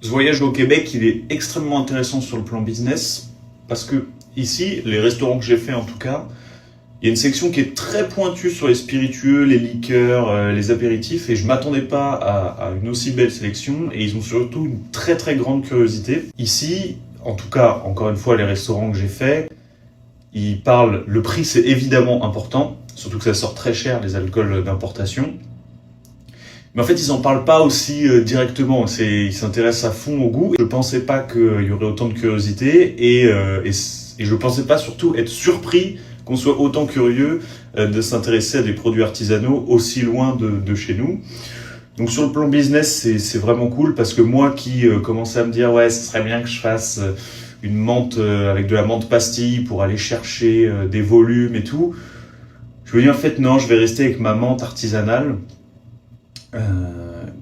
Ce voyage au Québec, il est extrêmement intéressant sur le plan business parce que ici, les restaurants que j'ai fait en tout cas, il y a une section qui est très pointue sur les spiritueux, les liqueurs, les apéritifs et je m'attendais pas à une aussi belle sélection et ils ont surtout une très très grande curiosité. Ici, en tout cas, encore une fois, les restaurants que j'ai fait, ils parlent, le prix c'est évidemment important, surtout que ça sort très cher les alcools d'importation. Mais en fait, ils en parlent pas aussi directement. Ils s'intéressent à fond au goût. Je pensais pas qu'il y aurait autant de curiosité et je pensais pas surtout être surpris qu'on soit autant curieux de s'intéresser à des produits artisanaux aussi loin de chez nous. Donc sur le plan business, c'est vraiment cool parce que moi qui commençais à me dire ouais, ce serait bien que je fasse une menthe avec de la menthe pastille pour aller chercher des volumes et tout. Je me dis en fait non, je vais rester avec ma menthe artisanale.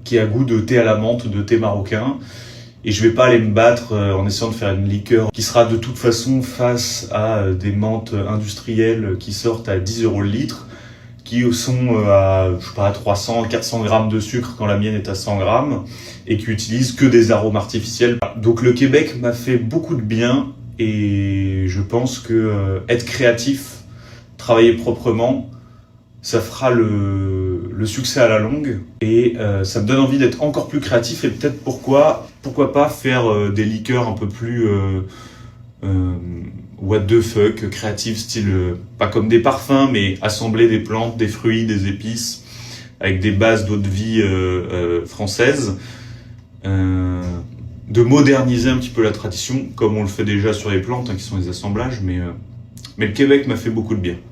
Qui a goût de thé à la menthe, de thé marocain. Et je vais pas aller me battre en essayant de faire une liqueur qui sera de toute façon face à des menthes industrielles qui sortent à 10 € le litre, qui sont à, je sais pas, 300, 400 grammes de sucre quand la mienne est à 100 grammes, et qui utilisent que des arômes artificiels. Donc le Québec m'a fait beaucoup de bien, et je pense que être créatif, travailler proprement, ça fera le succès à la longue et ça me donne envie d'être encore plus créatif et peut-être pourquoi pas faire des liqueurs un peu plus what the fuck, créatifs, style pas comme des parfums mais assembler des plantes, des fruits, des épices avec des bases d'eau de vie française, de moderniser un petit peu la tradition comme on le fait déjà sur les plantes qui sont des assemblages mais le Québec m'a fait beaucoup de bien.